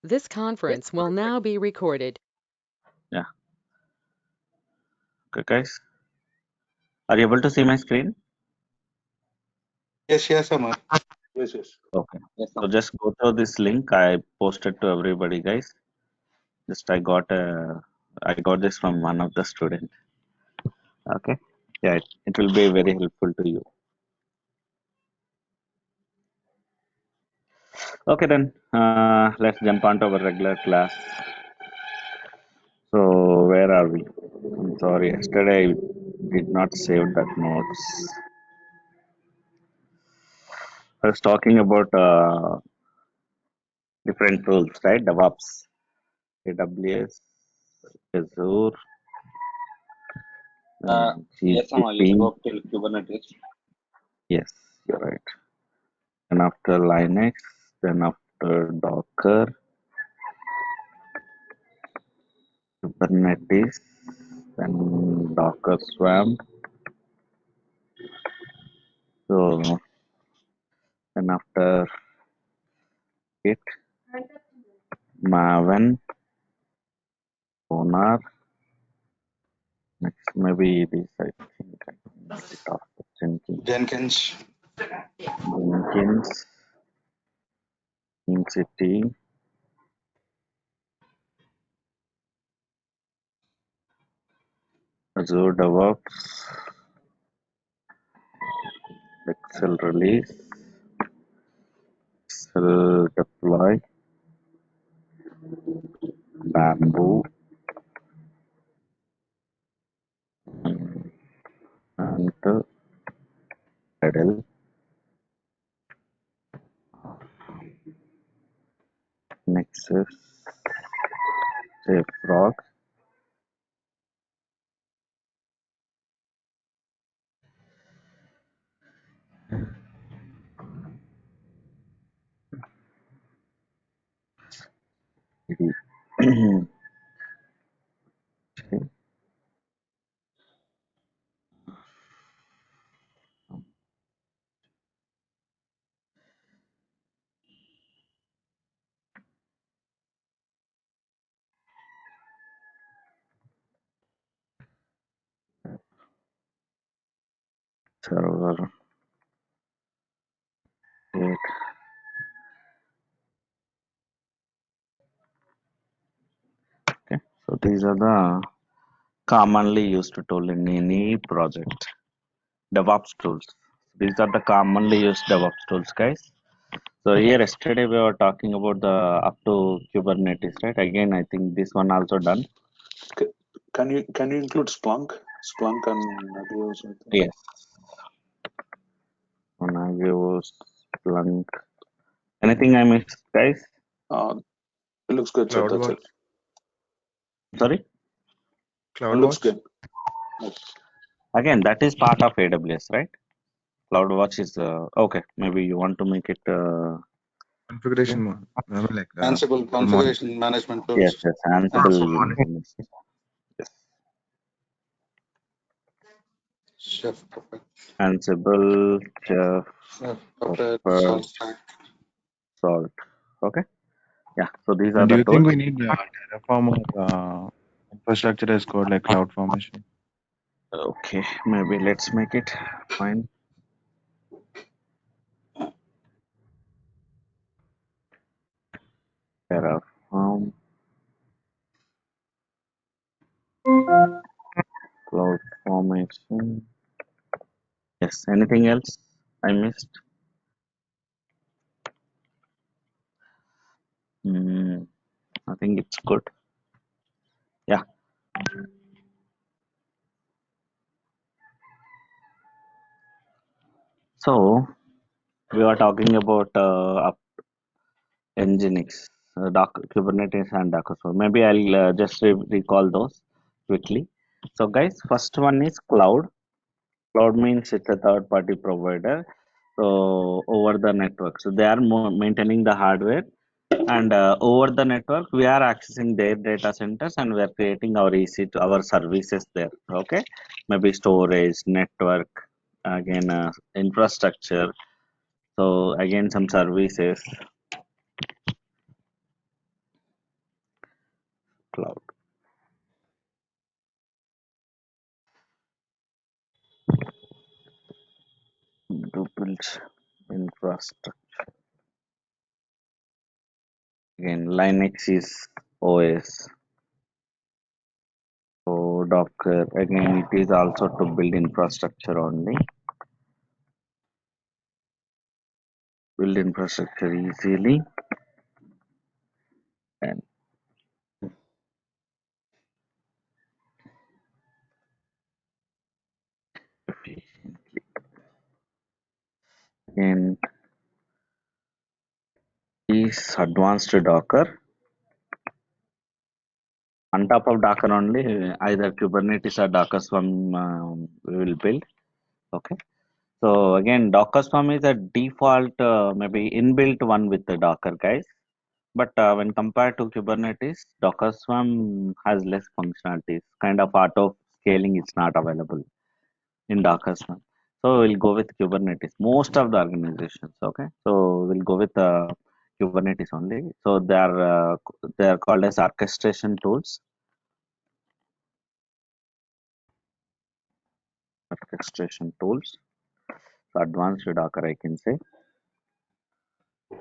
This conference will now be recorded. Yeah. Okay, guys. Are you able to see my screen? Yes, Amar. Yes. Okay. So just go through this link I posted to everybody, guys. Just I got this from one of the students. Okay. Yeah, it will be very helpful to you. Okay then. Let's jump on to our regular class. So where are we? I'm sorry, yesterday I did not save that notes. I was talking about different tools, right? Devops, AWS, Azure, Yes, Amma, you GCP. spoke till Kubernetes. Yes, you're right. Then after Linux, then after Docker, Kubernetes, then Docker Swarm. So then after it, Maven, Sonar. Next, maybe this I think I can get it off the Jenkins. Jenkins, City, Azure Devops, Excel release, Excel deploy, Bamboo, and Pedal, Nexus, JFrog, server, date. Okay, so these are the commonly used tool in any project. DevOps tools. These are the commonly used DevOps tools, guys. So here yesterday we were talking about the up to Kubernetes, right? Again, I think this one also done. Can you include Splunk? Splunk and Nagios, I think. Yes. On Nagios, Splunk. Anything I missed, guys? It looks good, sir. That's CloudWatch. it. Sorry. It looks CloudWatch. good. Yes. Again, that is part of AWS, right? CloudWatch is okay. Maybe you want to make it. Configuration mode. I mean, like Ansible full monitor. configuration management Yes, tools. yes. Full Ansible. monitor. Yes. Chef Puppet. Ansible, Chef, Chef Puppet, Pepper, Salt Stack. Salt. Okay. Yeah. So these are And do the you tools. think we need Terraform or infrastructure as code like cloud formation? Okay. Maybe let's make it fine. Terraform, cloud formation. Yes. Anything else I missed? Hmm. I think it's good. Yeah. So we are talking about Nginx, Docker, Kubernetes, and Docker. So maybe I'll just recall those quickly. So guys, first one is cloud. Cloud means it's a third-party provider. So over the network, so they are maintaining the hardware, and over the network, we are accessing their data centers, and we are creating our EC2, our services there. Okay, maybe storage, network, again infrastructure. So again some services. infrastructure. Again, Linux is OS. So Docker, again, it is also to build infrastructure only. Build infrastructure easily and efficiently. And is advanced Docker. On top of Docker only, either Kubernetes or Docker Swarm we will build. Okay. So again, Docker Swarm is a default, maybe inbuilt one with the Docker guys. But when compared to Kubernetes, Docker Swarm has less functionalities. Kind of auto scaling is not available in Docker Swarm. So we'll go with Kubernetes. Most of the organizations, okay. So we'll go with Kubernetes only. So they are called as orchestration tools. Orchestration tools. So advanced Docker, I can say.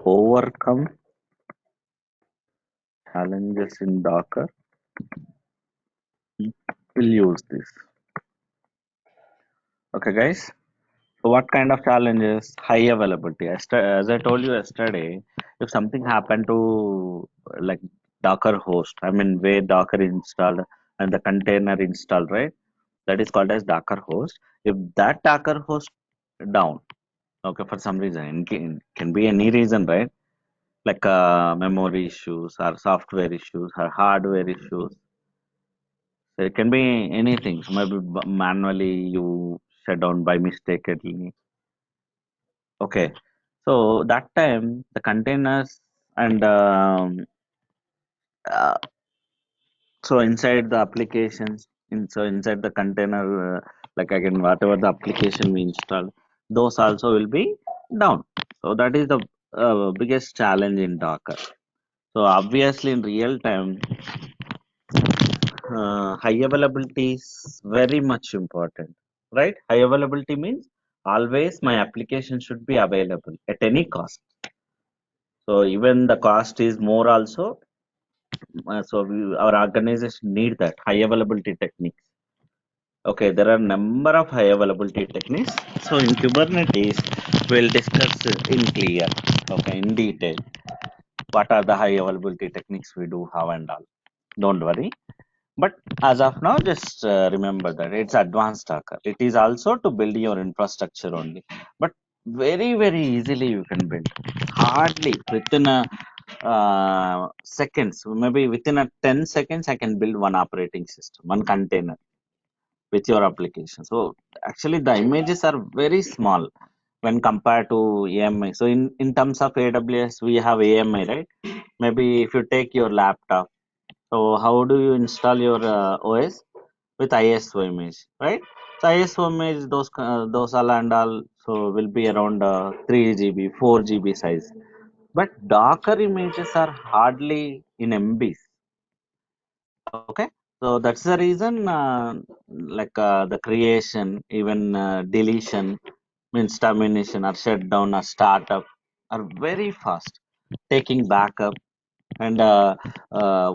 Overcome challenges in Docker. We'll use this. Okay, guys. So what kind of challenges? High availability. As I told you yesterday, if something happened to like Docker host, I mean where Docker installed and the container installed, right? That is called as Docker host. If that Docker host down, okay, for some reason, can be any reason, right? Like memory issues or software issues or hardware issues. So it can be anything. So maybe manually you shut down by mistakenly. Okay, so that time the containers and uh, so inside the applications, inside the container, like again whatever the application we install, those also will be down. So that is the biggest challenge in Docker. So obviously in real time, high availability is very much important, right? High availability means always my application should be available at any cost. So even the cost is more also. Our organization need that high availability techniques. Okay, there are number of high availability techniques. So in Kubernetes, we'll discuss in clear, okay, in detail, what are the high availability techniques we do have and all. Don't worry. But as of now, just remember that it's advanced Docker. It is also to build your infrastructure only. But very, very easily you can build. Hardly within a seconds, maybe within a 10 seconds, I can build one operating system, one container with your application. So actually the images are very small when compared to AMI. So in terms of AWS, we have AMI, right? Maybe if you take your laptop, so how do you install your OS? With ISO image, right? So ISO image, those all and all, so will be around 3 GB, 4 GB size. But Docker images are hardly in MBs. Okay, so that's the reason, the creation, even deletion, means termination or shutdown or startup are very fast. Taking backup and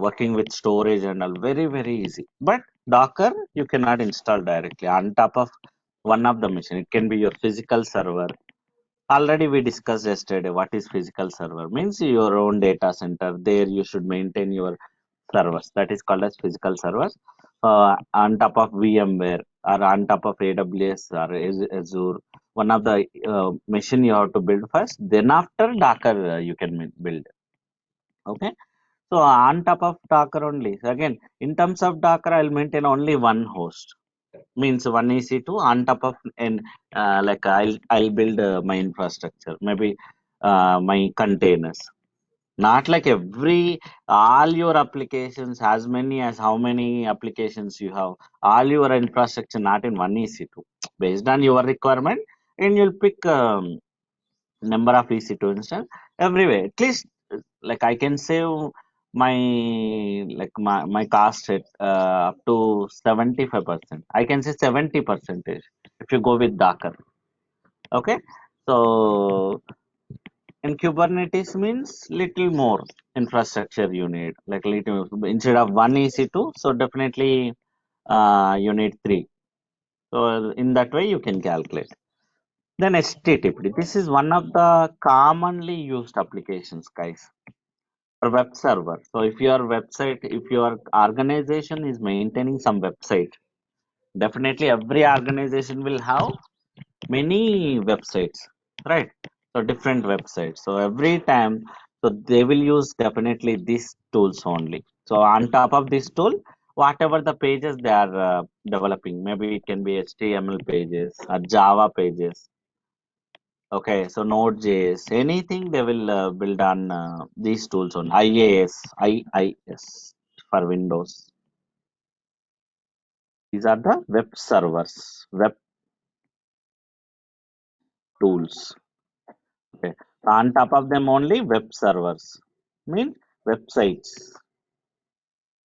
working with storage and all very very easy. But Docker you cannot install directly on top of one of the machine. It can be your physical server. Already we discussed yesterday what is physical server means. Your own data center, there you should maintain your servers, that is called as physical servers, on top of VMware or on top of AWS or Azure. One of the machine you have to build first, then after Docker you can build. Okay, so on top of Docker only. So again, in terms of Docker, I'll maintain only one host. Means one EC2 on top of, and I'll build my infrastructure, maybe my containers. Not like all your applications, as many as how many applications you have, all your infrastructure not in one EC2. Based on your requirement, and you'll pick number of EC2 instance everywhere. At least like I can save my my cost at up to 75%. I can say 70% if you go with Docker. Okay, so In Kubernetes means little more infrastructure you need, like little instead of one EC2, so definitely you need three. So in that way you can calculate. Then HTTP. This is one of the commonly used applications, guys, for web server. So if your website, if your organization is maintaining some website, definitely every organization will have many websites, right? So different websites. So every time, so they will use definitely these tools only. So on top of this tool, whatever the pages they are developing, maybe it can be HTML pages or Java pages. Okay, so Node.js, anything they will build on these tools on IIS for Windows. These are the web servers, web tools. Okay. On top of them only web servers. Mean websites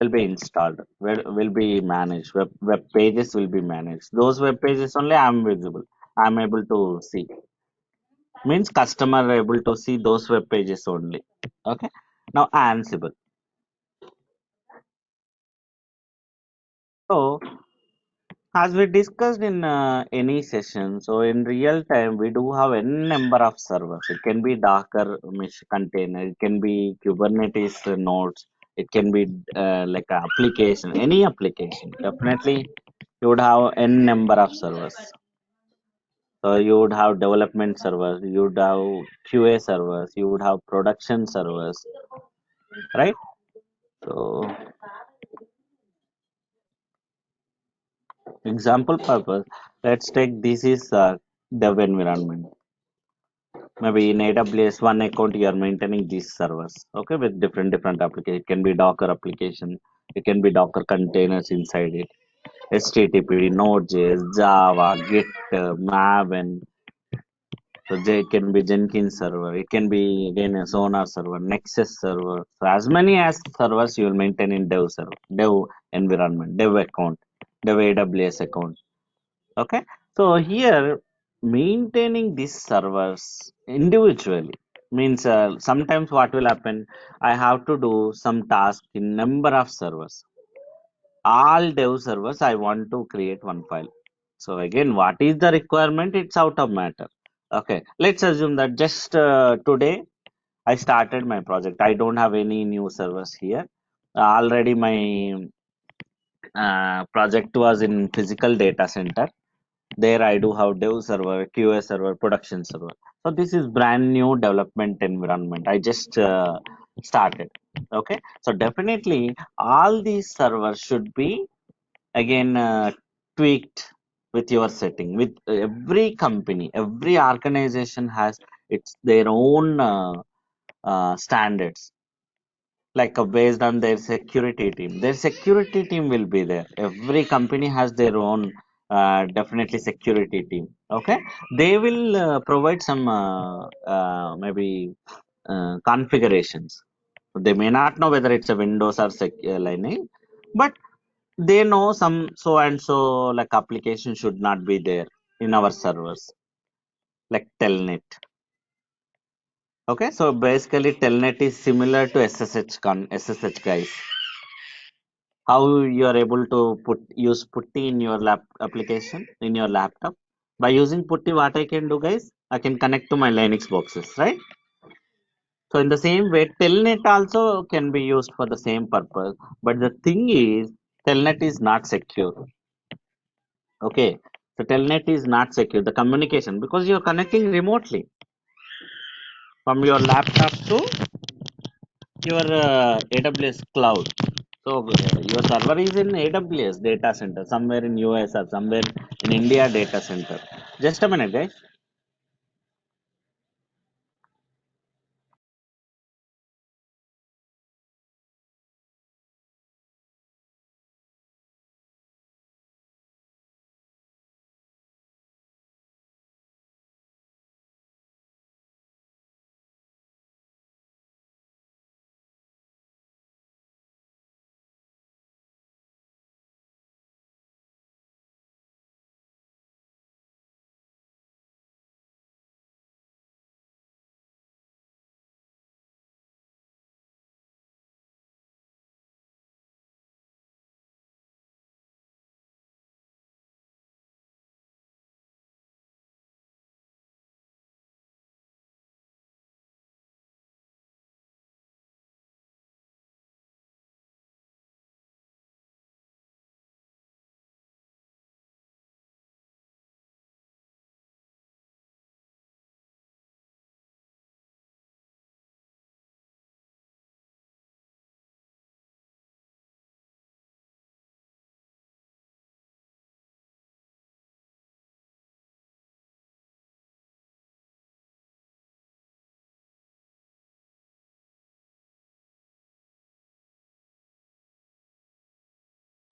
will be installed, will be managed. Web pages will be managed. Those web pages only I am visible. I am able to see. Means customer able to see those web pages only. Okay. Now Ansible. So as we discussed in any session, so in real time we do have n number of servers. It can be Docker mesh container, it can be Kubernetes nodes, it can be like a application, any application. Definitely, you would have n number of servers. So you would have development servers, you would have QA servers, you would have production servers, right? So example purpose, let's take this is dev environment. Maybe in AWS one account you are maintaining these servers, okay, with different applications. It can be Docker application, it can be Docker containers inside it, HTTP, Node.js, Java, Git, Maven. So it can be Jenkins server, it can be again a Sonar server, Nexus server. So as many as servers you will maintain in dev server, dev environment, dev account, dev AWS account. Okay, so here maintaining these servers individually means sometimes what will happen, I have to do some task in number of servers. All dev servers I want to create one file. So again, what is the requirement? It's out of matter. Okay, let's assume that just today I started my project. I don't have any new servers here. Already my project was in physical data center. There I do have dev server, QA server, production server. So this is brand new development environment. I just started. Okay. So definitely all these servers should be again tweaked with your setting. With every company, every organization has its their own standards, like based on their security team. Their security team will be there. Every company has their own definitely security team. Okay, they will provide some maybe configurations. They may not know whether it's a Windows or Linux, but they know some so and so like application should not be there in our servers, like telnet. Okay, so basically telnet is similar to SSH, guys. How you are able to use putty in your lap application in your laptop. By using putty, what I can do, guys, I can connect to my Linux boxes, right? So in the same way, telnet also can be used for the same purpose, but the thing is telnet is not secure. Okay, so telnet is not secure, the communication, because you're connecting remotely from your laptop to your AWS cloud. So your server is in AWS data center, somewhere in US or somewhere in India data center. Just a minute, guys.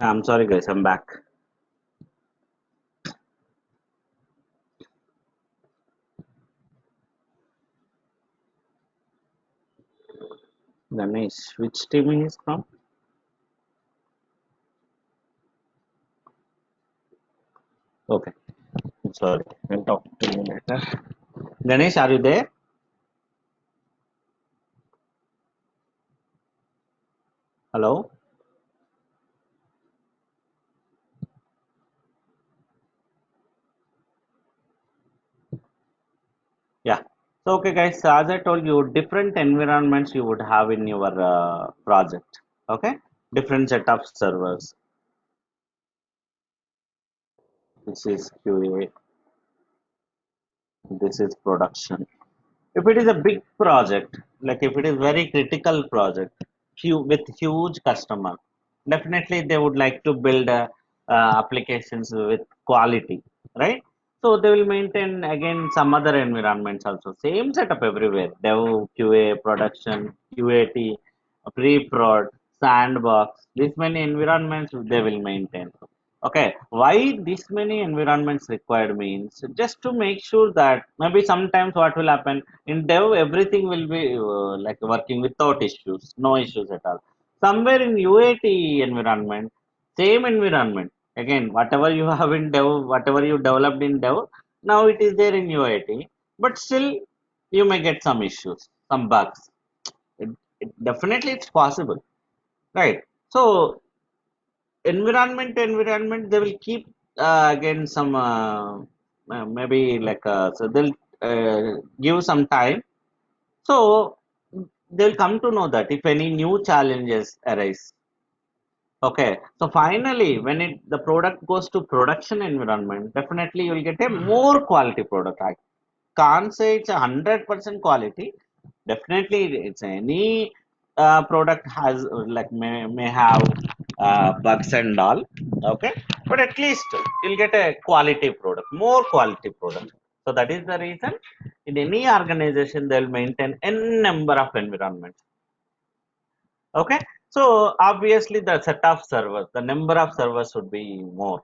I'm sorry, guys. I'm back. Ganesh, which team he is from? Okay. I'm sorry. I'll talk to you later. Ganesh, are you there? Hello? Yeah. So, okay, guys. So as I told you, different environments you would have in your project. Okay. Different set of servers. This is QA. This is production. If it is a big project, like if it is very critical project, with huge customer, definitely they would like to build applications with quality, right? So they will maintain again some other environments also. Same setup everywhere. Dev, QA, production, UAT, pre-prod, sandbox. This many environments they will maintain. Okay, why this many environments required means just to make sure that maybe sometimes what will happen in dev everything will be like working without issues, no issues at all. Somewhere in UAT environment, same environment again, whatever you have in dev, whatever you developed in dev, now it is there in UAT, but still you may get some issues, some bugs. Definitely it's possible, right? So environment they will keep again some maybe like so they'll give some time, so they'll come to know that if any new challenges arise. Okay, so finally when it the product goes to production environment, definitely you will get a more quality product. I can't say it's 100% quality. Definitely it's any product has may have bugs and all. Okay, but at least you'll get a quality product, more quality product. So that is the reason in any organization they'll maintain n number of environments. Okay, so obviously the set of servers, the number of servers should be more.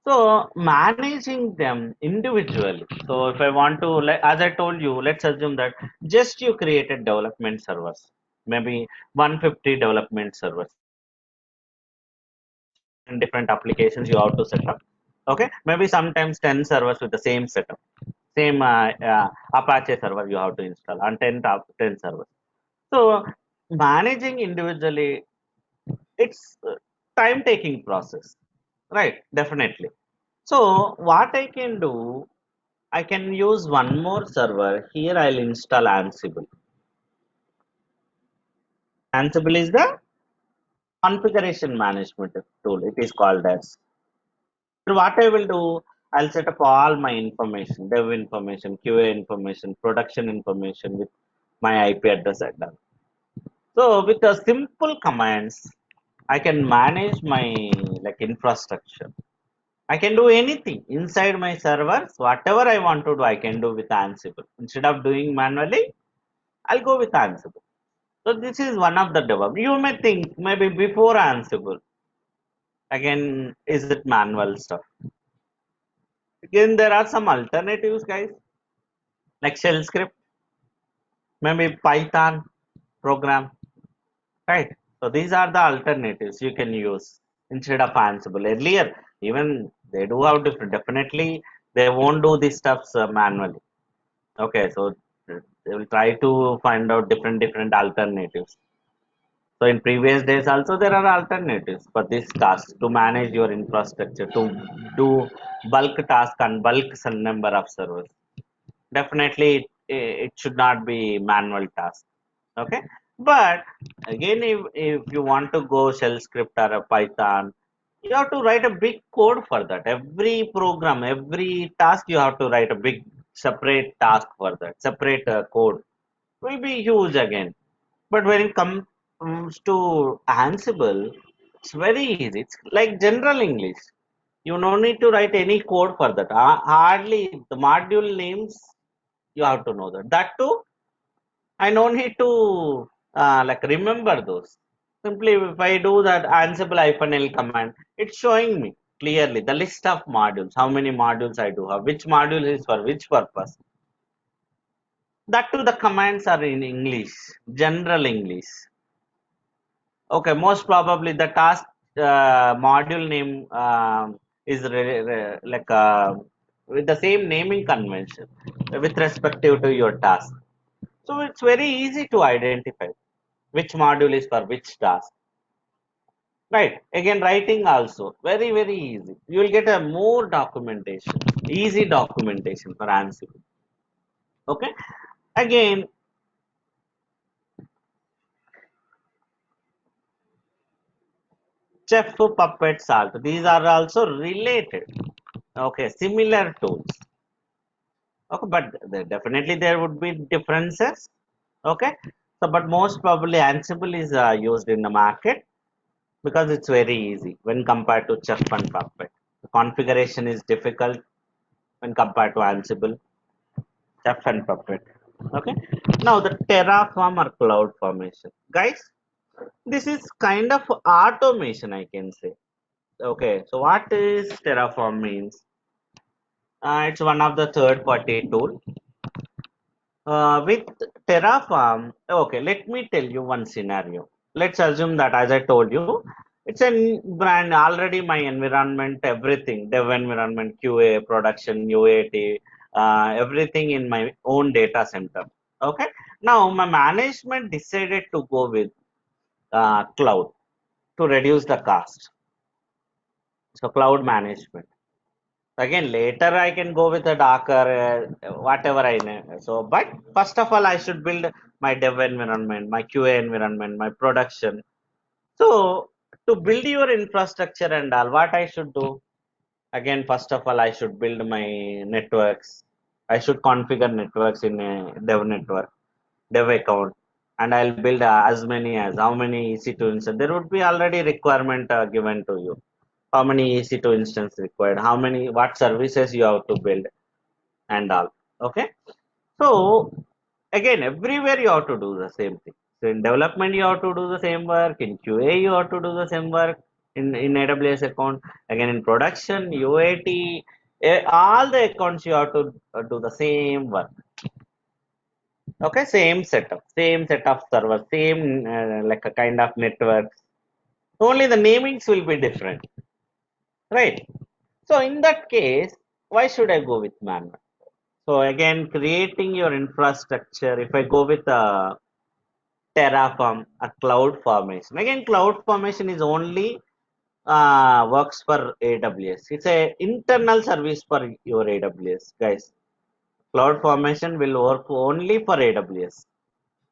So managing them individually. So if I want to, as I told you, let's assume that just you created development servers, maybe 150 development servers, and different applications you have to set up. Okay, maybe sometimes 10 servers with the same setup, same Apache server you have to install on 10 servers. So managing individually, it's time taking process, right? Definitely. So what I can do, I can use one more server. Here I'll install Ansible. Ansible is the configuration management tool. It is called as. So what I will do, I'll set up all my information, dev information, QA information, production information with my IP address and done. So with the simple commands, I can manage my like infrastructure. I can do anything inside my servers. Whatever I want to do, I can do with Ansible. Instead of doing manually, I'll go with Ansible. So this is one of the DevOps. You may think maybe before Ansible, again, is it manual stuff? Again, there are some alternatives, guys, like shell script, maybe Python program, right? So these are the alternatives you can use instead of Ansible. Earlier, even they do have different. Definitely, they won't do these stuffs manually. Okay, so they will try to find out different alternatives. So in previous days also there are alternatives for this task to manage your infrastructure, to do bulk task and bulk number of servers. Definitely it should not be manual task. Okay, but again if you want to go shell script or a Python, you have to write a big code for that. Every program, every task you have to write a big separate task for that, separate code will be huge again. But when it comes to Ansible, it's very easy. It's like general English. You no need to write any code for that. Hardly the module names you have to know that. That too, I no need to like remember those. Simply, if I do that Ansible -L command, it's showing me clearly the list of modules, how many modules I do have, which module is for which purpose. That too, the commands are in English, general English. Okay, most probably the task module name is like with the same naming convention with respective to your task. So it's very easy to identify which module is for which task. Right. Again, writing also very easy. You will get a more documentation, easy documentation for Ansible. Okay. Again, Chef, Puppet, Salt. These are also related. Okay, similar tools. Okay, but definitely there would be differences. Okay. So, but most probably Ansible is used in the market because it's very easy when compared to Chef and Puppet. The configuration is difficult when compared to Ansible. Chef and Puppet. Okay. Now the Terraform or cloud formation. Guys, this is kind of automation, I can say. Okay. So what is Terraform means? It's one of the third party tool. With Terraform, okay, let me tell you one scenario. Let's assume that, as I told you, it's a brand already my environment, everything, dev environment, QA, production, UAT, everything in my own data center. Okay. Now, my management decided to go with cloud to reduce the cost. So, cloud management. Again, later I can go with a Docker, whatever I know. So, but first of all, I should build my dev environment, my QA environment, my production. So, to build your infrastructure and all, what I should do? Again, first of all, I should build my networks. I should configure networks in a dev account, and I'll build as many as how many EC2 instance. There would be already requirement given to you. How many EC2 instance required? How many? What services you have to build and all. Okay. So again, everywhere you have to do the same thing. So in development, you have to do the same work. In QA, you have to do the same work. In AWS account, again in production, UAT, all the accounts you have to do the same work. Okay, same set of servers, same like a kind of networks. Only the namings will be different, right? So in that case, why should I go with manual? So again, creating your infrastructure. If I go with Terraform, a cloud formation. Again, cloud formation is only works for AWS. It's a internal service for your AWS, guys. Cloud formation will work only for AWS.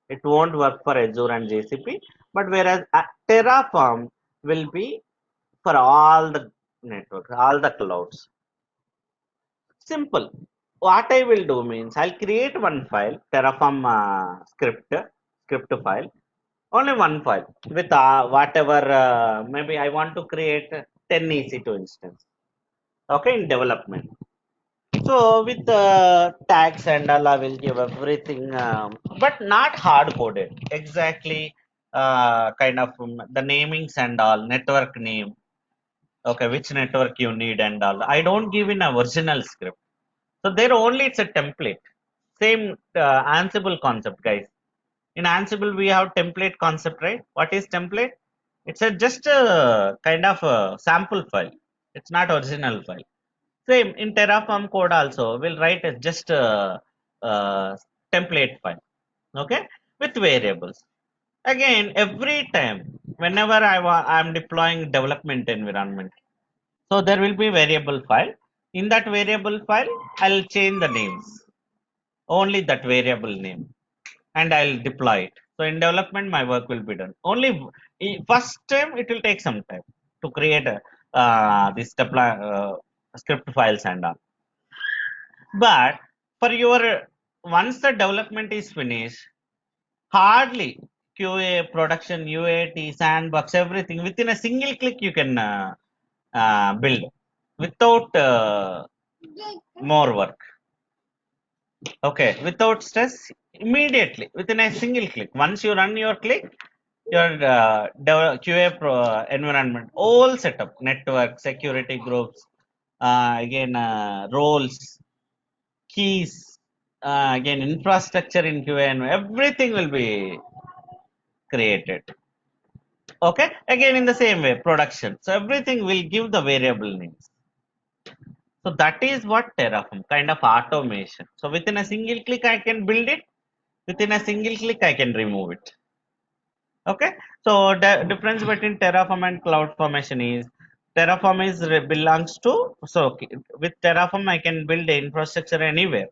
It won't work for Azure and GCP. But whereas Terraform will be for all the networks, all the clouds. Simple. What I will do means I'll create one file, Terraform script file, only one file with whatever, maybe I want to create 10 EC2 instance. Okay, in development. So with tags and all, I will give everything, but not hard coded. Exactly, kind of the namings and all, network name. Okay, which network you need and all. I don't give in a original script. So there only it's a template. Same Ansible concept, guys. In Ansible, we have template concept, right? What is template? It's a just a kind of a sample file. It's not original file. Same in Terraform code also, we'll write a just a template file. Okay, with variables. Again, every time, whenever I'm deploying development environment, so there will be variable file. In that variable file, I'll change the names, only that variable name, and I'll deploy it. So in development, my work will be done. Only first time it will take some time to create this deploy, script files and all. But for your once the development is finished, hardly QA, production, UAT, sandbox, everything within a single click you can build without more work. Okay, without stress, immediately within a single click. Once you run your click, your QA environment, all setup, network, security groups, again roles, keys, again infrastructure in QA, and everything will be created. Okay, again in the same way, production. So everything will give the variable names. So that is what Terraform kind of automation. So within a single click, I can build it. Within a single click, I can remove it. Okay, so the difference between Terraform and CloudFormation is Terraform is belongs to, so okay, with Terraform I can build the infrastructure anywhere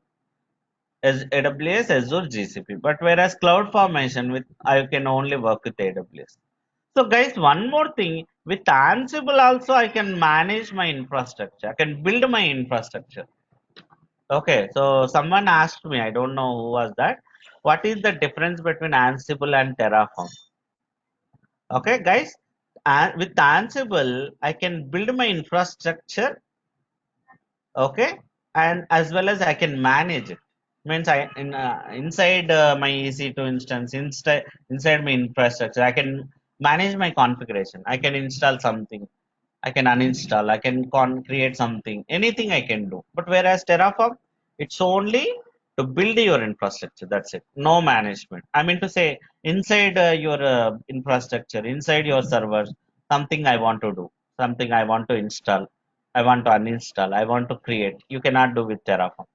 as AWS, Azure, GCP. But whereas CloudFormation with I can only work with AWS. So guys, one more thing, with Ansible also I can manage my infrastructure. I can build my infrastructure. Okay, so someone asked me, I don't know who was that. What is the difference between Ansible and Terraform? Okay, guys, and with Ansible, I can build my infrastructure, okay, and as well as I can manage it. Means inside my EC2 instance, inside my infrastructure, I can manage my configuration. I can install something, I can uninstall, I can create something, anything I can do. But whereas Terraform, it's only to build your infrastructure. That's it. No management. I mean to say, inside your infrastructure, inside your servers, something I want to do, something I want to install, I want to uninstall, I want to create. You cannot do with Terraform.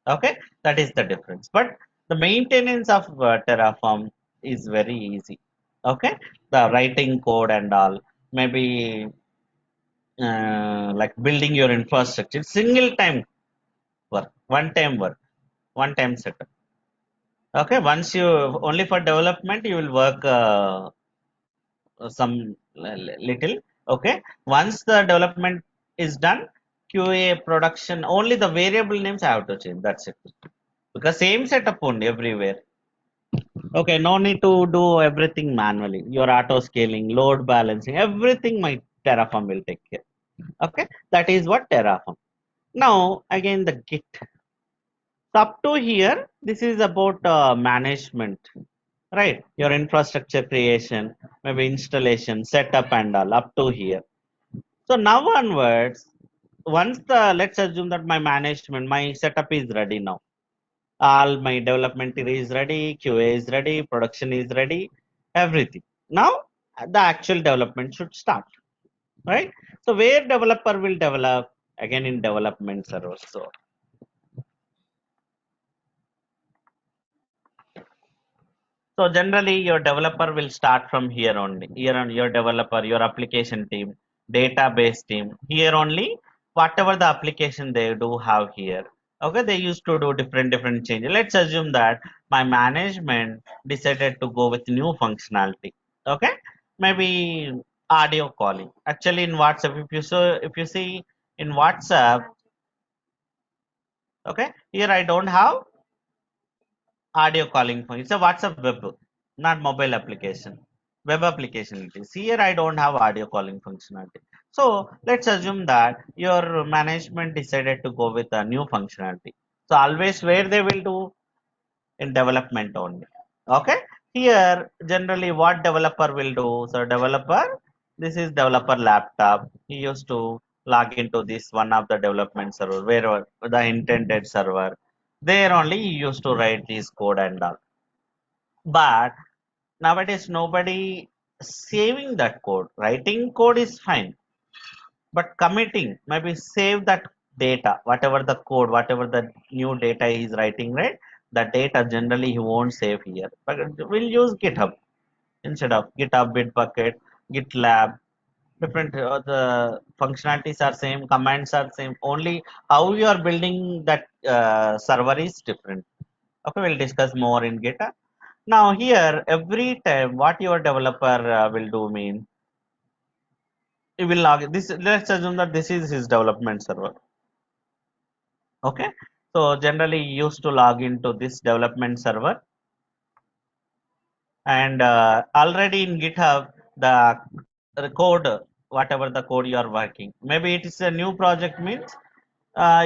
Okay, that is the difference. But the maintenance of Terraform is very easy. Okay, the writing code and all, maybe like building your infrastructure, single time work, one time setup. Okay, once you only for development you will work some little. Okay, once the development is done, QA production, only the variable names I have to change. That's it, because same setup only everywhere. Okay, no need to do everything manually. Your auto scaling, load balancing, everything my Terraform will take care. Okay, that is what Terraform. Now again the Git. So up to here, this is about management, right? Your infrastructure creation, maybe installation, setup, and all up to here. So now onwards, once the let's assume that my management, my setup is ready now. All my development is ready, QA is ready, production is ready, everything. Now the actual development should start, right? So where developer will develop again in development server. So generally, your developer will start from here only. Here on your developer, your application team, database team. Here only, whatever the application they do have here. Okay, they used to do different changes. Let's assume that my management decided to go with new functionality. Okay, maybe audio calling. Actually, in WhatsApp, if you see in WhatsApp, okay, here I don't have audio calling phone. It's a WhatsApp web, not mobile application. Web application it is. Here I don't have audio calling functionality. So let's assume that your management decided to go with a new functionality. So always where they will do in development only. Okay. Here generally what developer will do. So developer, this is developer laptop. He used to log into this one of the development server, where the intended server. There only he used to write this code and all. But nowadays nobody saving that code. Writing code is fine, but committing, maybe save that data, whatever the code, whatever the new data is writing, right? The data generally he won't save here, but we'll use GitHub instead of GitHub, Bitbucket, GitLab. Different the functionalities are same, commands are same. Only how you are building that server is different. Okay, we'll discuss more in GitHub. Now here, every time what your developer will do mean, he will log this. Let's assume that this is his development server. Okay, so generally he used to log into this development server, and already in GitHub the code, whatever the code you are working, maybe it is a new project means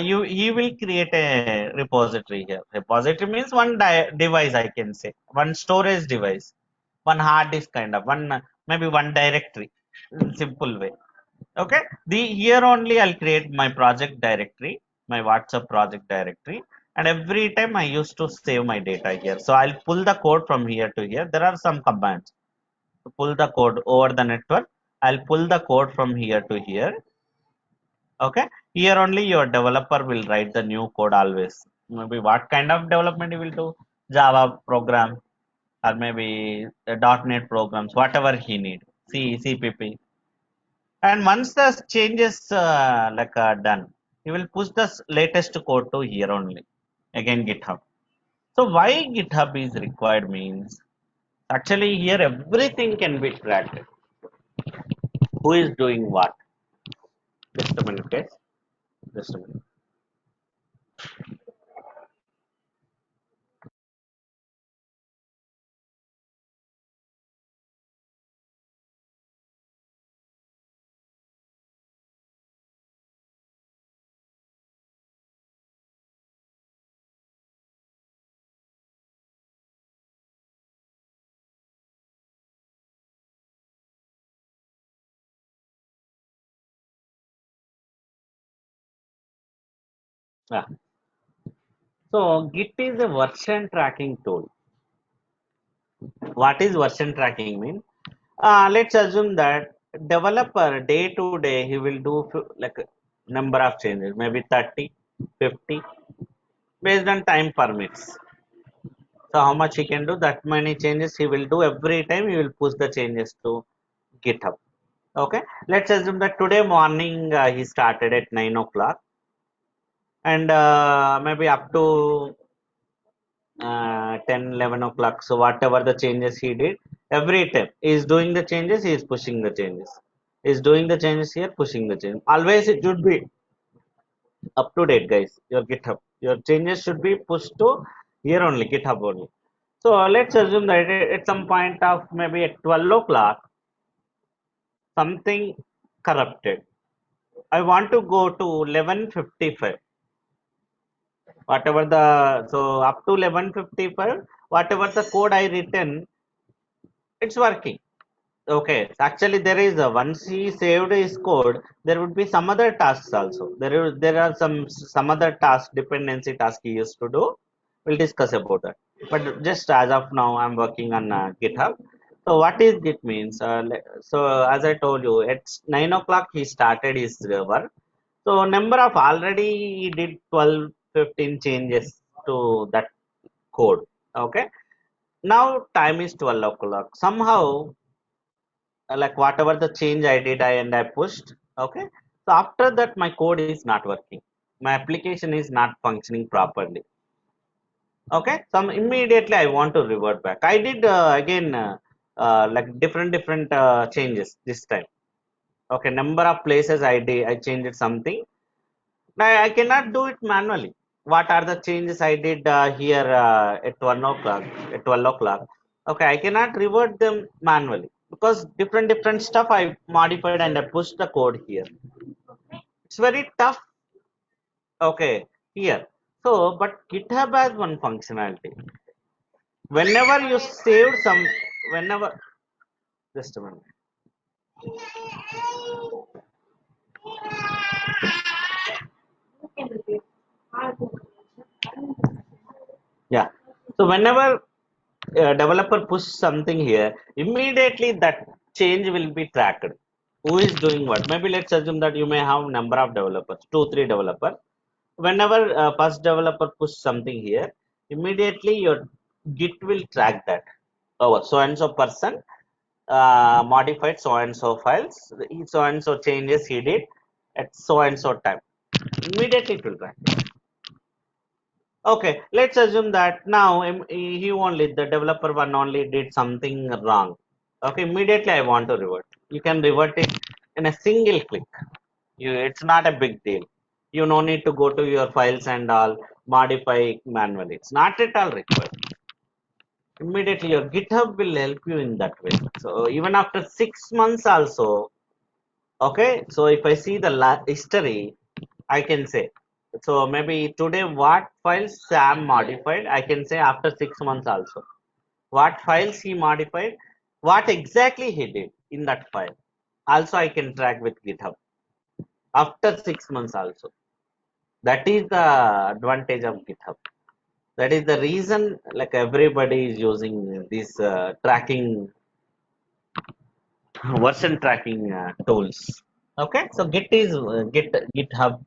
you he will create a repository here. Repository means one device, I can say one storage device, one hard disk kind of one, maybe one directory in simple way. Okay, the here only I'll create my project directory, my WhatsApp project directory, and every time I used to save my data here. So I'll pull the code from here to here. There are some commands to pull the code over the network. I'll pull the code from here to here. Okay, here only your developer will write the new code always. Maybe what kind of development you will do, Java program or maybe a .NET programs, whatever he need, C, CPP. And once the changes done, he will push the latest code to here only. Again GitHub. So why GitHub is required means actually here everything can be tracked. Who is doing what? Just a minute, guys. Just a minute. Yeah. So Git is a version tracking tool. What is version tracking mean? Let's assume that developer day to day he will do like a number of changes, maybe 30, 50, based on time permits. So how much he can do, that many changes he will do every time. He will push the changes to GitHub. Okay, let's assume that today morning he started at 9 o'clock, and maybe up to 10, 11 o'clock. So whatever the changes he did, every time he is doing the changes, he is pushing the changes. He is doing the changes here, pushing the change. Always it should be up to date, guys. Your GitHub, your changes should be pushed to here only, GitHub only. So let's assume that at some point of maybe at 12 o'clock, something corrupted. I want to go to 11:55. Whatever the, so up to 11:55, whatever the code I written, it's working. Okay, actually there is a, once he saved his code, there would be some other tasks also. There are some other tasks, dependency task he used to do. We'll discuss about that. But just as of now, I'm working on GitHub. So what is Git means? So as I told you, at 9 o'clock he started his work. So number of already he did 12, 15 changes to that code. Okay. Now time is 12 o'clock. Somehow like whatever the change I did, I pushed. Okay. So after that, my code is not working. My application is not functioning properly. Okay. So immediately I want to revert back. I did again like different changes this time. Okay. Number of places I did, I changed something. Now I cannot do it manually. What are the changes I did here at 1 o'clock, at 12 o'clock? Okay, I cannot revert them manually because different stuff I modified and I pushed the code here. It's very tough. Okay, here. So, but GitHub has one functionality. Whenever you save some, whenever, just a minute. Yeah. So whenever developer push something here, immediately that change will be tracked. Who is doing what? Maybe let's assume that you may have number of developers, 2, 3 developers. Whenever first developer push something here, immediately your Git will track that. Oh, so and so person modified so and so files, so and so changes he did at so and so time. Immediately it will track. Okay, let's assume that now he only, the developer one only did something wrong. Okay, immediately I want to revert. You can revert it in a single click. It's not a big deal. You no need to go to your files and all modify manually. It's not at all required. Immediately your GitHub will help you in that way. So even after 6 months also, okay. So if I see the history, I can say. So maybe today what files Sam modified, I can say after 6 months also. What files he modified, what exactly he did in that file. Also, I can track with GitHub after 6 months also. That is the advantage of GitHub. That is the reason like everybody is using these tracking version tracking tools. Okay, so GitHub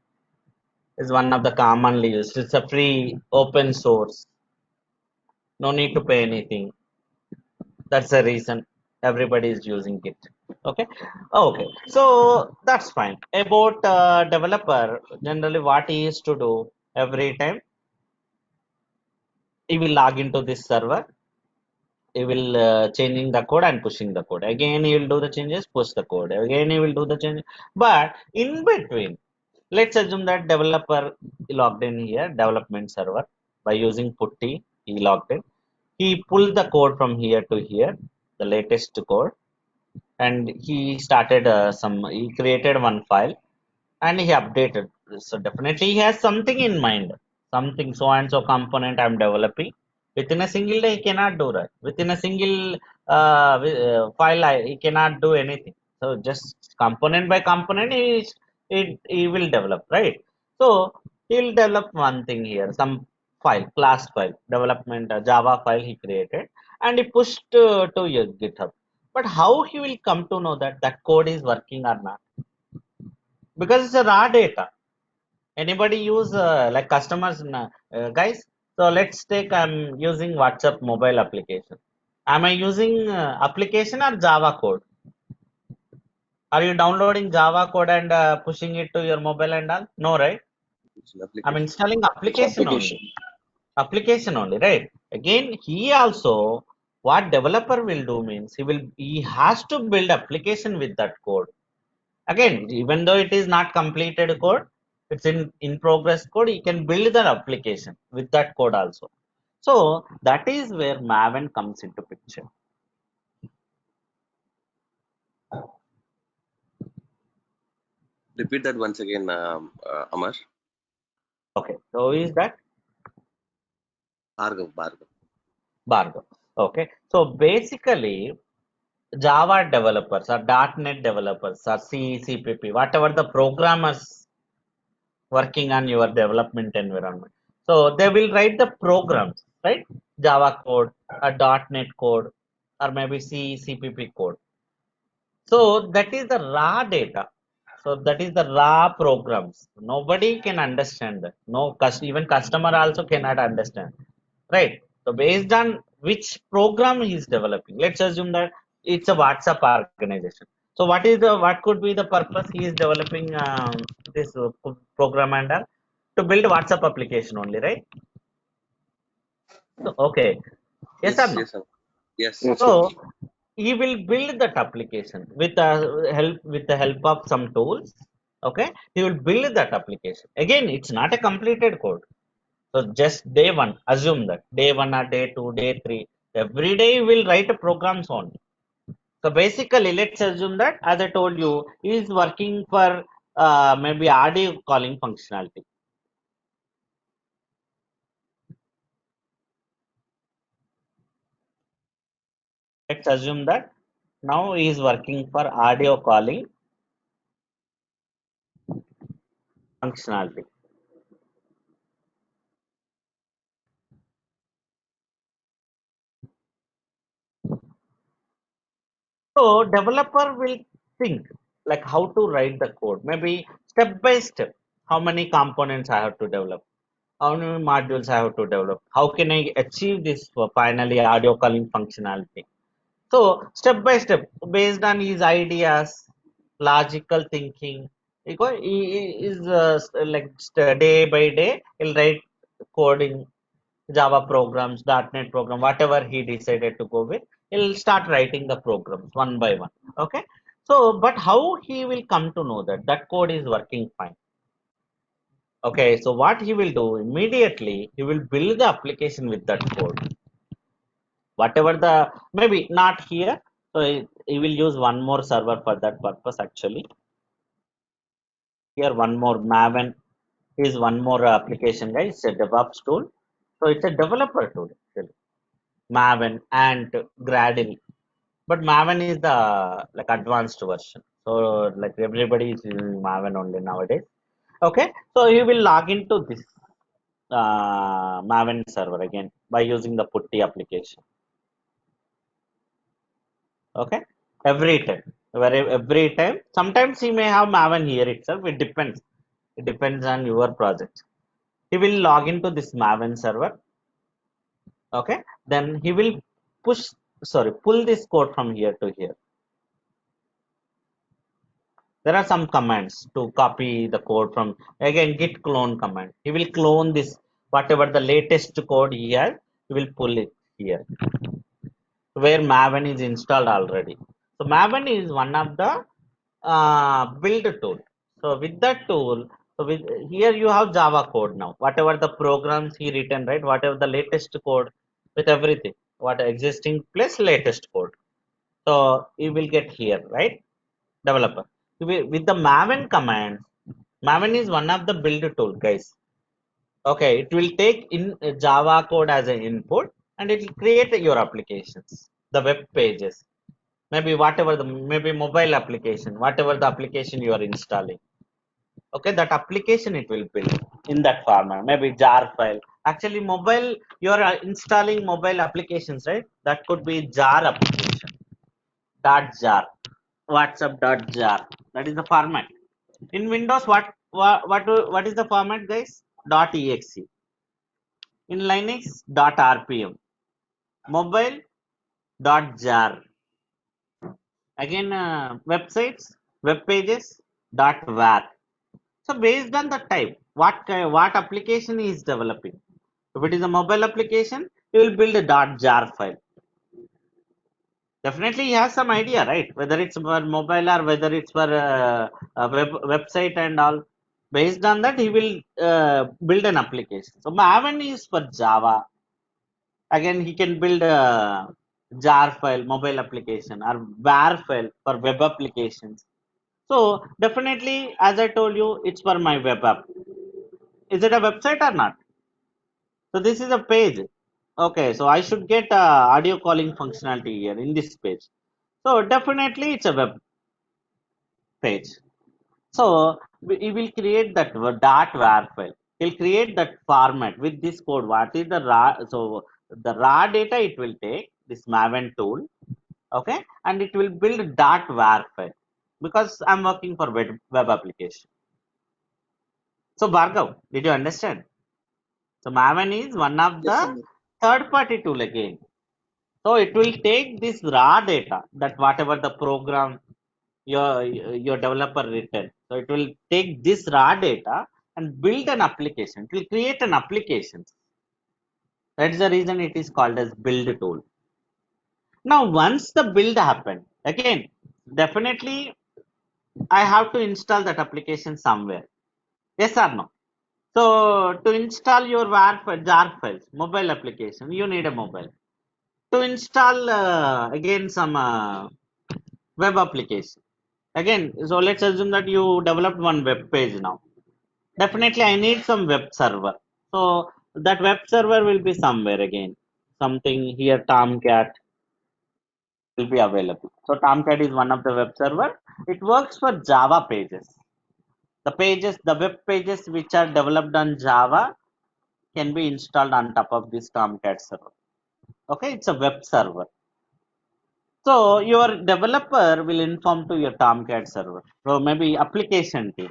is one of the commonly used. It's a free open source. No need to pay anything. That's the reason everybody is using it. Okay. Okay, so that's fine. About developer, generally what he is to do every time, he will log into this server. He will changing the code and pushing the code. Again, he will do the changes, push the code. Again, he will do the change. But in between, let's assume that developer logged in here, development server, by using putty. He logged in. He pulled the code from here to here, the latest code, and he started he created one file and he updated. So definitely he has something in mind, something so and so component I'm developing. Within a single day, he cannot do that. Within a single file, he cannot do anything. So just component by component, he will develop, right? So he'll develop one thing here, some file, class file, development Java file he created, and he pushed to your GitHub. But how he will come to know that that code is working or not? Because it's a raw data. Anybody use like customers, guys? So let's take I'm using WhatsApp mobile application. Am I using application or Java code? Are you downloading Java code and pushing it to your mobile and all? No, right? It's an I'm application. installing It's application application. only. Application only, right? Again, he also, what developer will do means he has to build application with that code. Again, even though it is not completed code, it's in progress code, you can build that application with that code also. So that is where Maven comes into picture. Repeat that once again, Amar. Okay, so is that Bhargav. Bhargav? Okay, so basically Java developers or .NET developers or CPP, whatever the programmers working on your development environment. So they will write the programs, right? Java code, a .NET code, or maybe CPP code. So that is the raw data. So that is the raw programs. Nobody can understand that. No, even customer also cannot understand, right? So based on which program he is developing, let's assume that it's a WhatsApp organization. So what could be the purpose he is developing this program and all? To build WhatsApp application only, right? So, okay, yes or Yes, no? yes, Amar. Yes. Yes, So yes. he will build that application with the help of some tools. Okay, he will build that application. Again, it's not a completed code. So just day one, assume that day one or day two, day three, every day you will write a programs on. So basically, let's assume that, as I told you, he is working for maybe audio calling functionality. Let's assume that now he is working for audio calling functionality. So developer will think like how to write the code, maybe step by step. How many components I have to develop? How many modules I have to develop? How can I achieve this for finally audio calling functionality? So step by step, based on his ideas, logical thinking, he is like day by day, he'll write coding, Java programs, .NET program, whatever he decided to go with, he'll start writing the programs one by one. Okay. So, but how he will come to know that that code is working fine? Okay. So what he will do immediately, he will build the application with that code. Whatever the, maybe not here. So he will use one more server for that purpose actually. Here one more Maven is one more application, guys. It's a Devops tool. So it's a developer tool actually. Maven, Ant, Gradle. but Maven is the like advanced version. So like everybody is using Maven only nowadays. Okay, so you will log into this Maven server again by using the putty application. Okay, every time, every time. Sometimes he may have Maven here itself. It depends. It depends on your project. He will log into this Maven server. Okay, then he will pull this code from here to here. There are some commands to copy the code from, again, git clone command. He will clone this, whatever the latest code he has, he will pull it here where Maven is installed already. So Maven is one of the build tool. So with that tool, so with here you have Java code now, whatever the programs he written, right, whatever the latest code with everything, what existing plus latest code, so you will get here, right, developer. With the Maven command, Maven is one of the build tool, guys. Okay, it will take in Java code as an input and it will create your applications, the web pages, maybe whatever the, maybe mobile application, whatever the application you are installing. Okay, that application it will build in that format, maybe jar file. Actually mobile, you are installing mobile applications, right? That could be jar application, dot jar, WhatsApp dot jar. That is the format. In Windows, what is the format, guys? Dot .exe. In Linux, dot .rpm. Mobile, dot .jar. Again, websites, web pages, dot .var. So based on the type, what application he is developing. If it is a mobile application, you will build a dot .jar file. Definitely, he has some idea, right? Whether it's for mobile or whether it's for a website and all. Based on that, he will build an application. So Maven is for Java. Again, he can build a jar file, mobile application, or var file for web applications. So definitely, as I told you, it's for my web app. Is it a website or not? So this is a page. Okay, so I should get audio calling functionality here in this page. So definitely it's a web page. So we will create that dot var file. He'll create that format with this code. What is the raw? So the raw data it will take this Maven tool, okay, and it will build dot var file because I'm working for web application. So Bhargav, did you understand? So Maven is one of Yes, the third-party tool again. So it will take this raw data, that whatever the program your developer written. So it will take this raw data and build an application. It will create an application. That's the reason it is called as build tool. Now once the build happened, again, definitely I have to install that application somewhere. Yes or no? So to install your jar files, mobile application, you need a mobile. To install again some web application. Again, so let's assume that you developed one web page now. Definitely, I need some web server. So that web server will be somewhere again. Something here, Tomcat will be available. So Tomcat is one of the web server. It works for Java pages. The web pages which are developed on Java can be installed on top of this Tomcat server. Okay, it's a web server. So your developer will inform to your Tomcat server. So maybe application team.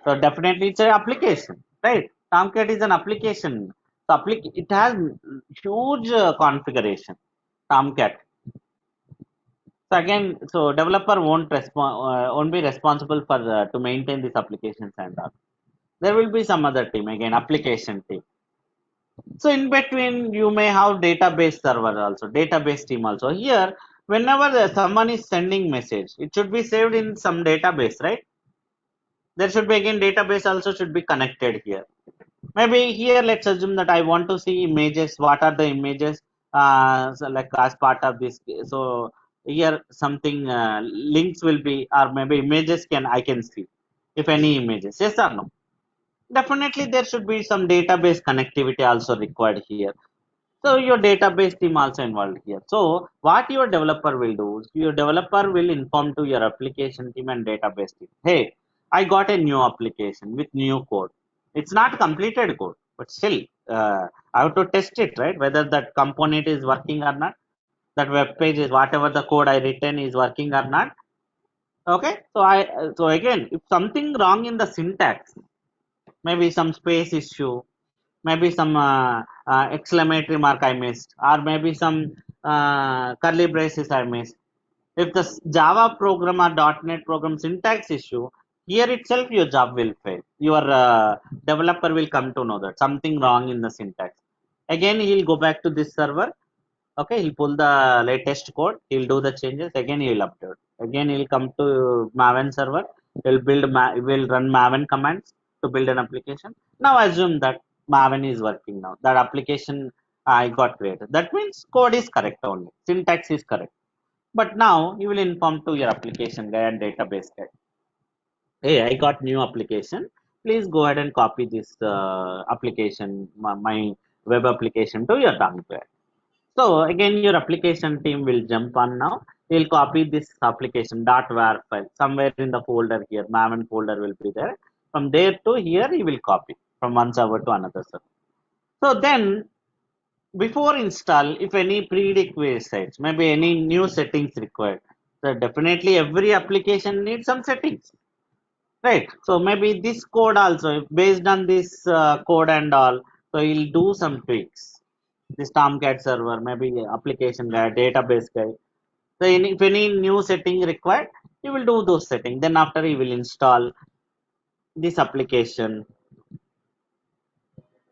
So definitely it's an application, right? Tomcat is an application. So it has huge configuration. Tomcat. So again, so developer won't be responsible for to maintain these applications and all. There will be some other team again, application team. So in between, you may have database server also, database team also. Here, whenever someone is sending message, it should be saved in some database, right? There should be again database also should be connected here. Maybe here, let's assume that I want to see images. What are the images? So like as part of this. So here something links will be, or maybe images I can see if any images. Yes or no? Definitely there should be some database connectivity also required here. So your database team also involved here. So what your developer will do, your developer will inform to your application team and database team, hey, I got a new application with new code. It's not completed code, but still I have to test it, right? Whether that component is working or not. That web page is whatever the code I written is working or not. Okay, so again, if something wrong in the syntax, maybe some space issue, maybe some exclamatory mark I missed, or maybe some curly braces I missed. If the Java program or .NET program syntax issue, here itself your job will fail. Your developer will come to know that something wrong in the syntax. Again, he'll go back to this server. Okay, he'll pull the latest code. He'll do the changes. Again, he'll update. Again, he'll come to Maven server. Will run Maven commands to build an application. Now assume that Maven is working now. That application I got created. That means code is correct only. Syntax is correct. But now you will inform to your application guy and database guy. Hey, I got new application. Please go ahead and copy this application, my web application to your download. So again, your application team will jump on now. They'll copy this application .var file somewhere in the folder here. Maven folder will be there. From there to here, you will copy from one server to another server. So then, before install, if any prerequisites, maybe any new settings required, so definitely every application needs some settings, right? So maybe this code also, based on this code and all, so you'll do some tweaks. This Tomcat server, maybe application guy, database guy. So if any new setting required, you will do those settings. Then after you will install this application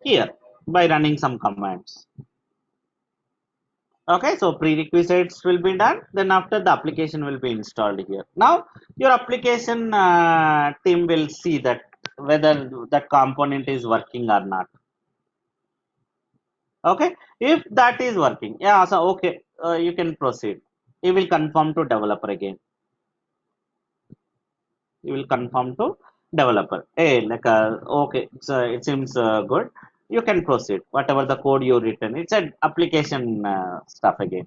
here by running some commands. Okay, so prerequisites will be done. Then after the application will be installed here. Now your application team will see that whether that component is working or not. Okay, if that is working, yeah, so okay, you can proceed. You will confirm to developer again. You will confirm to developer. Hey, like okay, so it seems good. You can proceed. Whatever the code you written, it's an application stuff again.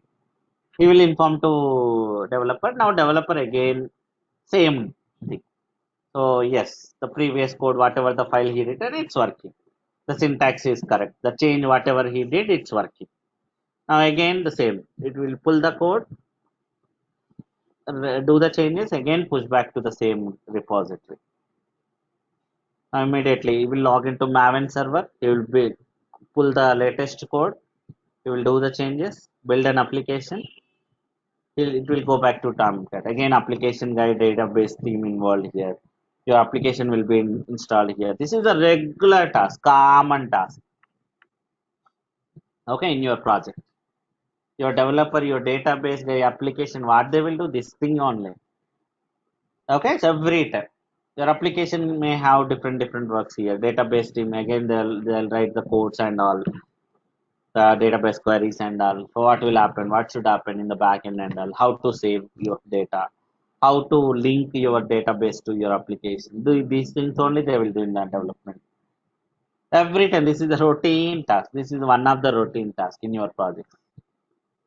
He will inform to developer. Now developer again, same thing. So yes, the previous code, whatever the file he written, it's working. The syntax is correct. The change, whatever he did, it's working. Now again the same. It will pull the code, do the changes, again push back to the same repository. Now immediately he will log into Maven server. He will pull the latest code. He will do the changes, build an application. It will go back to Tomcat. Again, application guy, database team involved here. Your application will be installed here. This is a regular task, common task. Okay, in your project. Your developer, your database guy, application, what they will do, this thing only. Okay, so every time. Your application may have different works here. Database team, again, they'll write the codes and all. The database queries and all. So what will happen? What should happen in the backend and all? How to save your data? How to link your database to your application? Do these things only they will do in that development. Every time this is the routine task. This is one of the routine tasks in your project.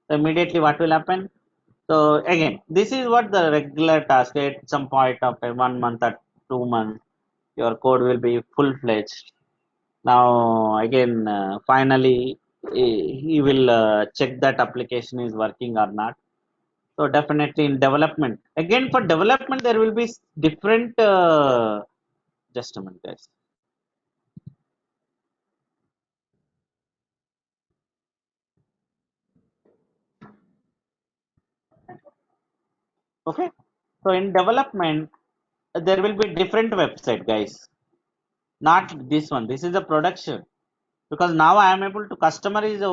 So immediately what will happen? So again, this is what the regular task at some point of time, 1 month or 2 months, your code will be full fledged. Now again, finally, he will check that application is working or not. So definitely in development, again for development there will be different. Just a minute, guys. Okay, so in development there will be different website, guys. Not this one. This is a production because now I am able to customer is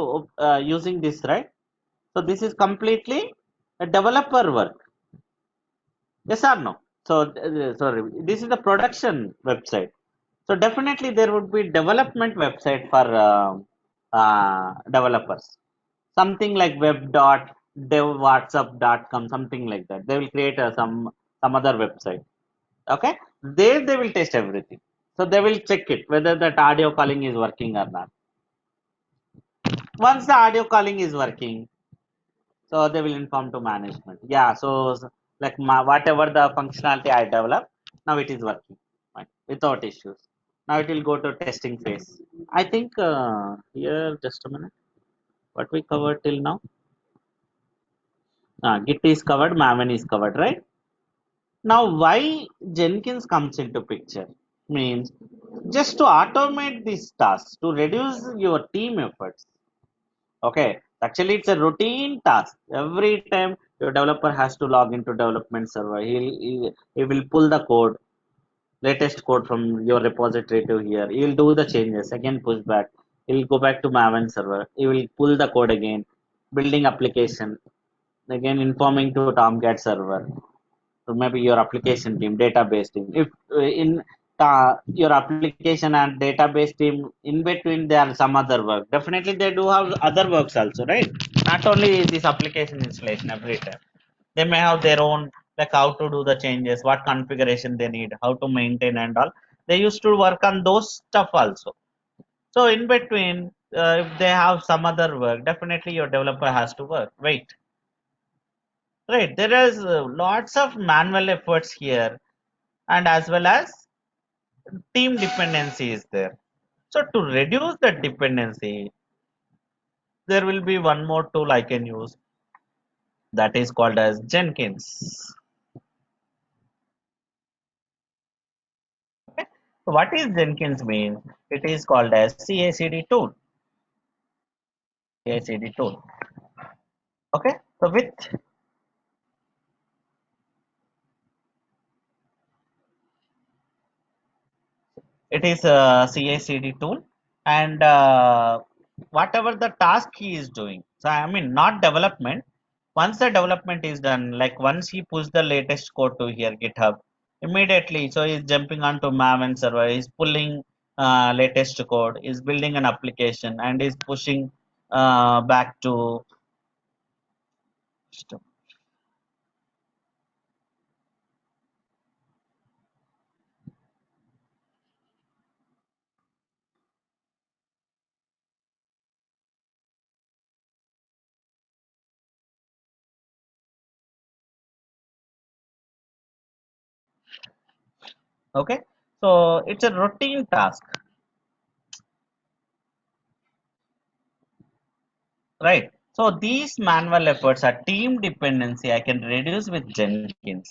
using this, right? So this is completely a developer work. Yes or no? So sorry, this is the production website. So definitely there would be development website for developers. Something like web.devwhatsapp.com, something like that. They will create some other website. Okay, there they will test everything. So they will check it whether that audio calling is working or not. Once the audio calling is working, so they will inform to management. Yeah, so like whatever the functionality I developed, now it is working fine, without issues. Now it will go to testing phase. I think here just a minute. What we covered till now? Git is covered, Maven is covered, right? Now why Jenkins comes into picture means just to automate these tasks to reduce your team efforts. Okay, actually it's a routine task. Every time your developer has to log into development server, he will pull the code, latest code from your repository to here. He will do the changes, again push back. He'll go back to Maven server. He will pull the code again, building application, again informing to Tomcat server. So maybe your application team, database team. If in your application and database team in between there are some other work. Definitely they do have other works also, right? Not only this application installation every time. They may have their own like how to do the changes, what configuration they need, how to maintain and all. They used to work on those stuff also. So in between, if they have some other work, definitely your developer has to work. Wait, right? There is lots of manual efforts here and as well as team dependency is there. So to reduce the dependency, there will be one more tool I can use that is called as Jenkins. Okay. So what is Jenkins means? It is called as CI/CD tool. CI/CD tool. Okay. So with it is a CI/CD tool and whatever the task he is doing. So I mean not development. Once the development is done, like once he puts the latest code to here GitHub, immediately so he's jumping onto Maven server, he's pulling latest code, is building an application and is pushing back to okay. So it's a routine task, right? So these manual efforts are team dependency I can reduce with Jenkins.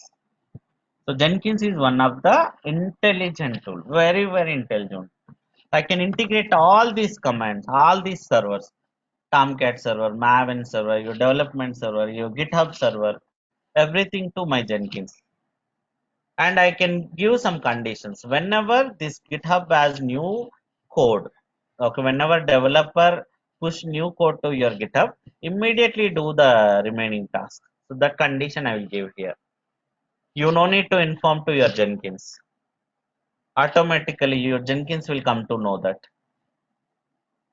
So Jenkins is one of the intelligent tool, very, very intelligent. I can integrate all these commands, all these servers, Tomcat server, Maven server, your development server, your GitHub server, everything to my Jenkins. And I can give some conditions. Whenever this GitHub has new code, okay, whenever developer push new code to your GitHub, immediately do the remaining task. So that condition I will give here. You no need to inform to your Jenkins. Automatically your Jenkins will come to know that.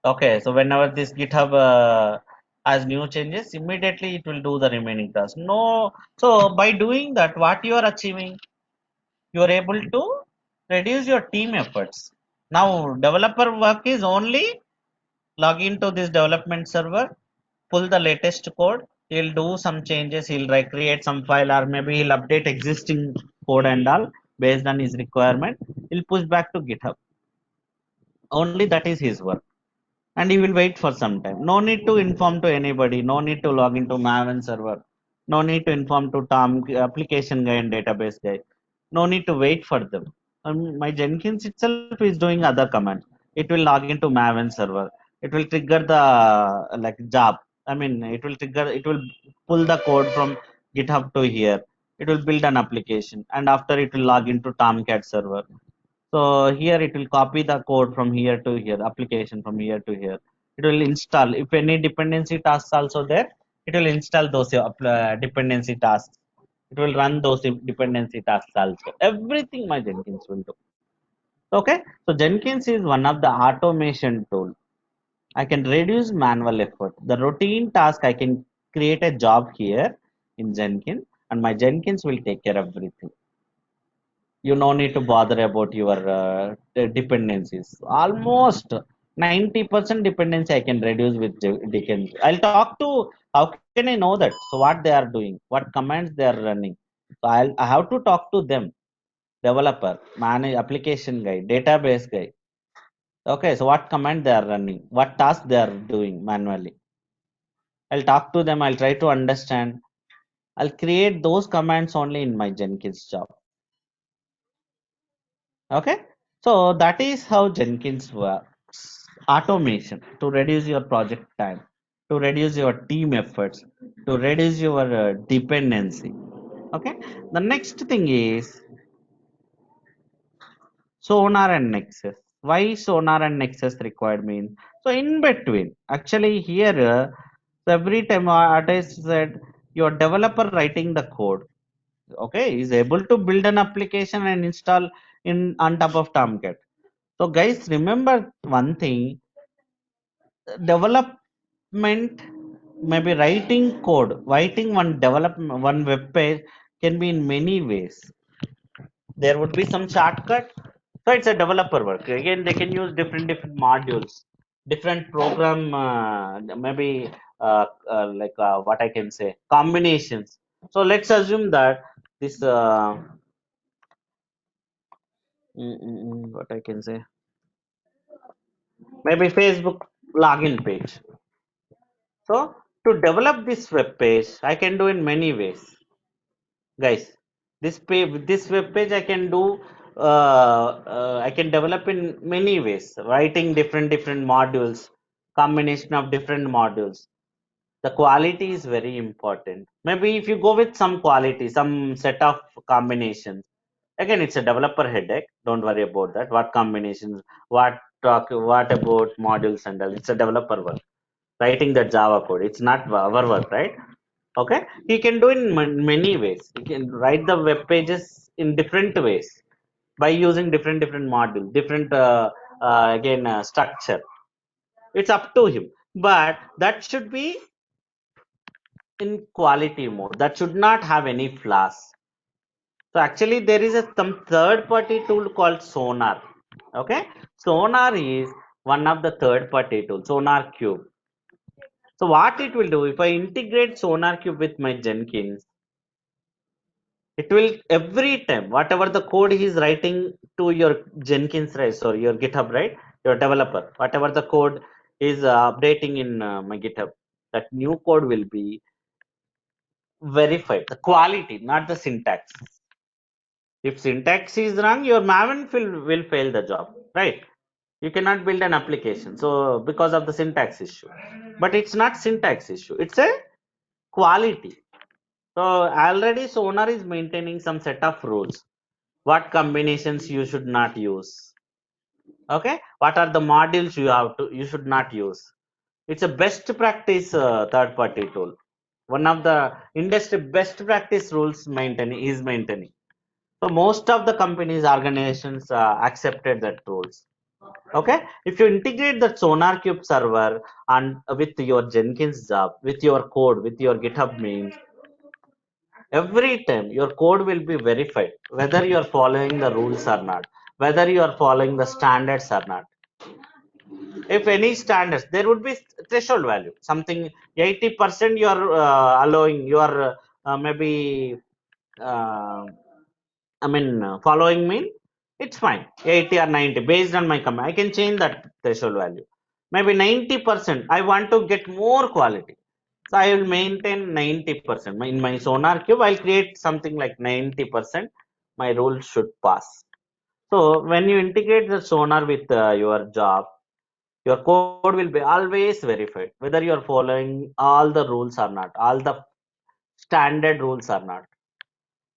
Okay, so whenever this GitHub has new changes, immediately it will do the remaining task. No, so by doing that, what you are achieving, you are able to reduce your team efforts. Now, developer work is only log into this development server, pull the latest code. He'll do some changes. He'll like create some file, or maybe he'll update existing code and all based on his requirement. He'll push back to GitHub. Only that is his work. And he will wait for some time. No need to inform to anybody. No need to log into Maven server. No need to inform to Tom application guy and database guy. No need to wait for them. My Jenkins itself is doing other commands. It will log into Maven server. It will trigger the like job. I mean, it will trigger. It will pull the code from GitHub to here. It will build an application, and after it will log into Tomcat server. So here it will copy the code from here to here, application from here to here. It will install. If any dependency tasks also there, it will install those dependency tasks. It will run those dependency tasks also. Everything my Jenkins will do. Okay, so Jenkins is one of the automation tool. I can reduce manual effort. The routine task I can create a job here in Jenkins, and my Jenkins will take care of everything. You no need to bother about your dependencies. Almost 90% dependency I can reduce with Dickens. I'll talk to, how can I know that? So what they are doing, what commands they are running. So I have to talk to them, developer, manage application guy, database guy. Okay, so what command they are running, what task they are doing manually. I'll talk to them, I'll try to understand. I'll create those commands only in my Jenkins job. Okay, so that is how Jenkins works. Automation to reduce your project time, to reduce your team efforts, to reduce your dependency. Okay, the next thing is Sonar and Nexus. Why Sonar and Nexus required means, so in between, actually here, so every time what I said, your developer writing the code, okay, is able to build an application and install in on top of Tomcat. So guys, remember one thing, development, maybe writing code, writing one web page can be in many ways. There would be some shortcut. So it's a developer work. Again, they can use different modules, different program, maybe what I can say, combinations. So let's assume that this what I can say, maybe Facebook login page. So to develop this web page, I can do in many ways, guys. This web page I can do. I can develop in many ways, writing different modules, combination of different modules. The quality is very important. Maybe if you go with some quality, some set of combinations. Again, it's a developer headache. Don't worry about that. What combinations? What about modules and all? It's a developer work, writing the Java code. It's not our work, right? Okay, he can do in many ways. He can write the web pages in different ways by using different modules, different again structure. It's up to him, but that should be in quality mode. That should not have any flaws. So actually, there is some third-party tool called Sonar. Okay, Sonar is one of the third-party tools. Sonar Cube. So what it will do, if I integrate Sonar Cube with my Jenkins, it will every time whatever the code he is writing to your Jenkins, right, or your GitHub, right, your developer, whatever the code is updating in my GitHub, that new code will be verified, the quality, not the syntax. If syntax is wrong, your maven will fail the job, right? You cannot build an application, so because of the syntax issue. But it's not syntax issue, it's a quality. So already Sonar is maintaining some set of rules, what combinations you should not use. Okay, what are the modules you should not use. It's a best practice third party tool, one of the industry best practice rules maintaining. So most of the companies, organizations accepted that rules. Okay, if you integrate the Sonar Cube server and with your Jenkins job, with your code, with your GitHub mains, every time your code will be verified whether you are following the rules or not, whether you are following the standards or not. If any standards, there would be threshold value, something 80% you are allowing, you are maybe uh, following mean, it's fine, 80 or 90 based on my command I can change that threshold value. Maybe 90% I want to get more quality, so I will maintain 90%. In my Sonar Cube, I'll create something like 90%. My rule should pass. So when you integrate the Sonar with your job, your code will be always verified, whether you are following all the rules or not, all the standard rules or not.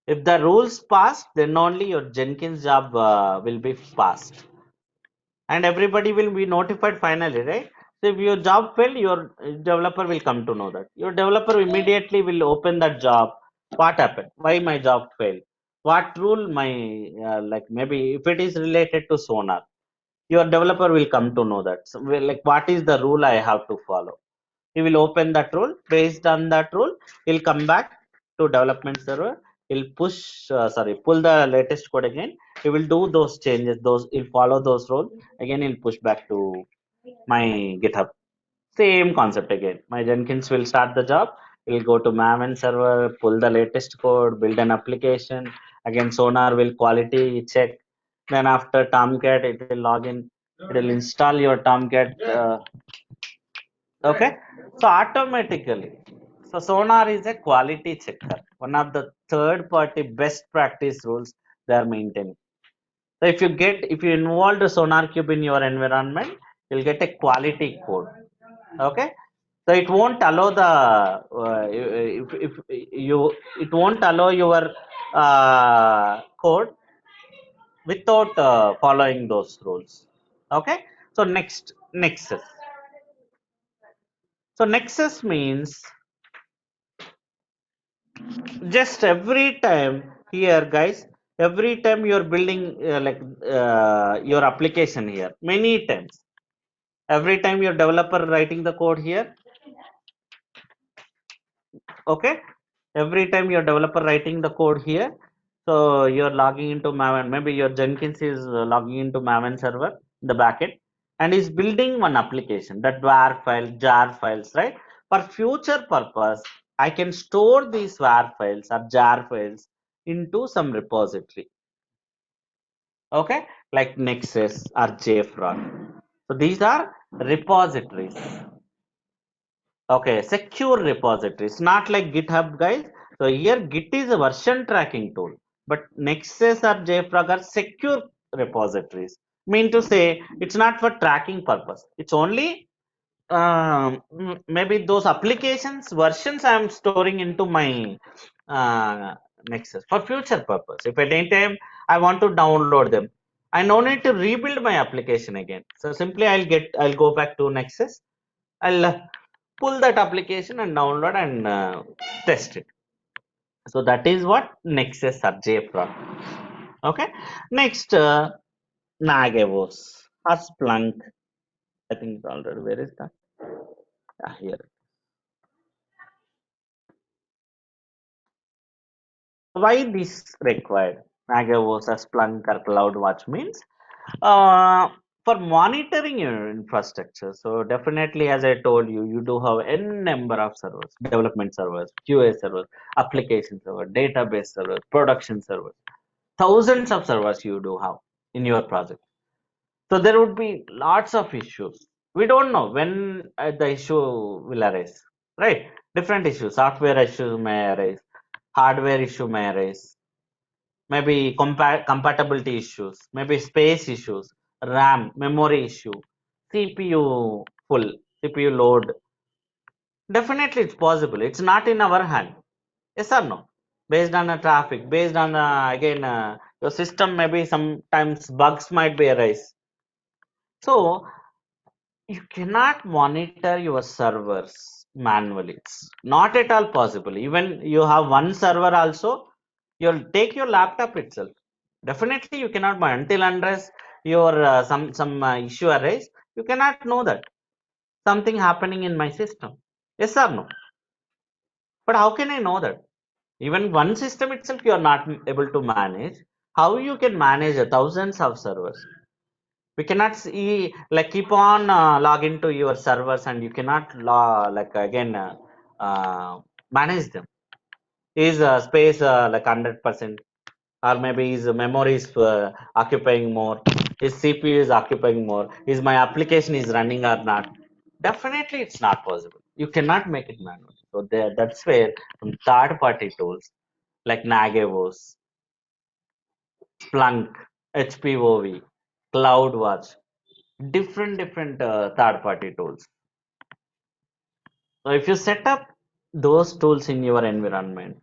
If the rules pass, then only your Jenkins job will be passed, and everybody will be notified finally, right? So if your job failed, your developer will come to know that. Your developer immediately will open that job. What happened? Why my job failed? What rule my like, maybe if it is related to Sonar, your developer will come to know that. So, like, what is the rule I have to follow? He will open that rule. Based on that rule, he'll come back to development server. He'll pull the latest code again. He will do those changes, he'll follow those rules again. He'll push back to my GitHub. Same concept again. My Jenkins will start the job. It will go to Maven server, pull the latest code, build an application. Again, Sonar will quality check. Then after Tomcat, it will log in. It will install your Tomcat. Okay. So automatically, so Sonar is a quality checker. One of the third-party best practice rules they are maintaining. So if you involve the Sonar Cube in your environment, you'll get a quality code. Okay. So it won't allow the if you it won't allow your code without following those rules. Okay. So next Nexus. So Nexus means just every time here, guys, every time you're building your application here, many times, every time your developer writing the code here, okay, every time your developer writing the code here, so you're logging into Maven, maybe your Jenkins is logging into Maven server, the backend, and is building one application, that var file, jar files, right? For future purpose, I can store these var files or jar files into some repository, okay, like Nexus or JFrog. So these are repositories. Okay, secure repositories, not like GitHub, guys. So here Git is a version tracking tool, but Nexus or JFrog are secure repositories. Mean to say, it's not for tracking purpose. It's only maybe those applications versions I am storing into my uh, Nexus for future purpose. If at any time I want to download them, I no need to rebuild my application again. So simply I'll go back to Nexus. I'll pull that application and download and test it. So that is what Nexus or JFrog. Okay. Next, Nagevos or Splunk. I think it's already. Where is that? Here. Why this required? Nagevos or Splunk or CloudWatch means uh, for monitoring your infrastructure. So definitely, as I told you, you do have n number of servers, development servers, QA servers, application server, database servers, production servers. Thousands of servers you do have in your project. So there would be lots of issues. We don't know when the issue will arise, right? Different issues, software issues may arise, hardware issue may arise, maybe compatibility issues, maybe space issues, RAM, memory issue, CPU full, CPU load. Definitely it's possible. It's not in our hand. Yes or no? Based on the traffic, based on again your system, maybe sometimes bugs might be arise. So you cannot monitor your servers manually. It's not at all possible. Even you have one server also, you'll take your laptop itself. Definitely you cannot until unless your some issue arise. You cannot know that something happening in my system. Yes or no? But how can I know that? Even one system itself you are not able to manage. How you can manage thousands of servers? We cannot see like keep on log into your servers and you cannot like again manage them. Is space like 100%, or maybe is memory is occupying more? Is CPU is occupying more? Is my application is running or not? Definitely, it's not possible. You cannot make it manual. So there, that's where some third-party tools like Nagevos, Splunk, HPOV, CloudWatch, different third-party tools. So if you set up those tools in your environment,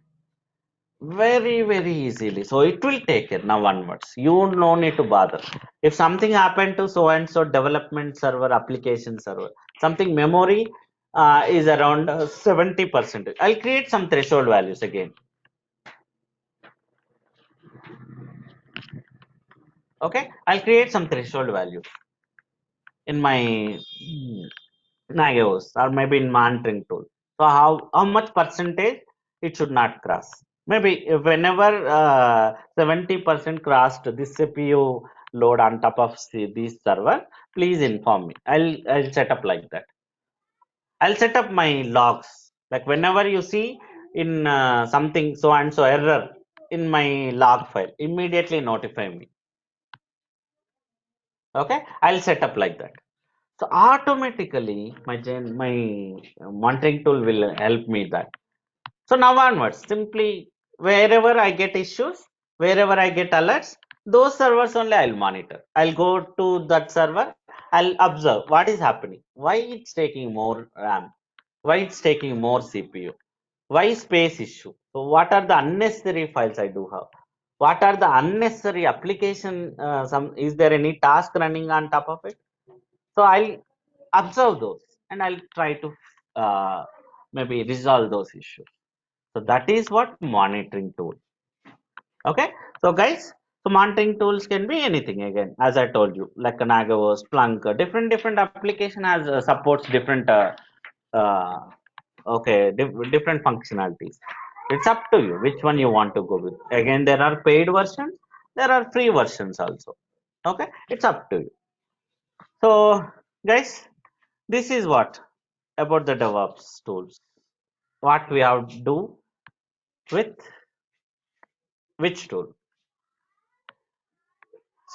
very easily. So it will take care now onwards. You no need to bother. If something happened to so and so development server, application server, something memory is around 70%. I'll create some threshold values again. Okay, I'll create some threshold value in my Nagios or maybe in monitoring tool. So how much percentage it should not cross? Maybe whenever 70% crossed, this CPU load on top of this server, please inform me. I'll set up like that. I'll set up my logs. Like whenever you see in something so and so error in my log file, immediately notify me. Okay, I'll set up like that. So automatically my monitoring tool will help me that. So now onwards, simply wherever I get issues, wherever I get alerts, those servers only I'll monitor. I'll go to that server, I'll observe what is happening, why it's taking more RAM, why it's taking more CPU, why space issue. So what are the unnecessary files I do have? What are the unnecessary application? Is there any task running on top of it? So I'll observe those and I'll try to maybe resolve those issues. So that is what monitoring tool. Okay. So guys, so monitoring tools can be anything again, as I told you, like an Agavo, Splunk, different application has supports different uh, different functionalities. It's up to you which one you want to go with. Again, there are paid versions, there are free versions also. Okay, it's up to you. So guys, this is what about the DevOps tools. What we have to do with which tool.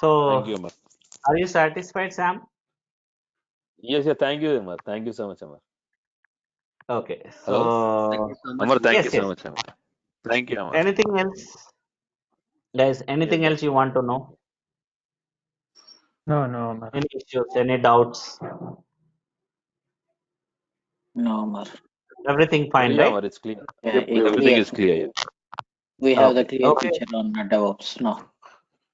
Thank So you, Amar. are you satisfied, Sam? Yes, yeah, thank you, Amar. Thank you so much, Amar. Okay, Hello? Thank so you so much, Amar, Amar. thank you yes, so yes. much, Amar. Thank you, Amar. Anything else, guys? Yeah, Anything else that's you want to know? No, Amar. Any issues? Any doubts? No, Amar. Everything fine, yeah, right? Amar, it's clear. Yeah, Yep, it's Everything clear. is clear. Yeah. We have the Okay, clear okay. picture on the DevOps now.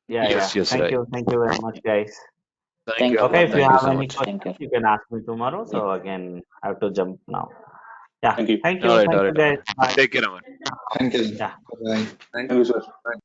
Yeah, yeah. Yes, Thank right. you. Thank you very much, guys. Thank you, Thank you, Okay, Amar. if you Amar. Thank you have so any much. Thank questions, you. you can ask me tomorrow. Yep. So again, I have to jump now. Yeah. thank you. Thank All you. right, Thank you, guys. Amar. Bye. Take care, Amar. Thank you. Yeah. Bye. Thank Thank you, sir. Bye.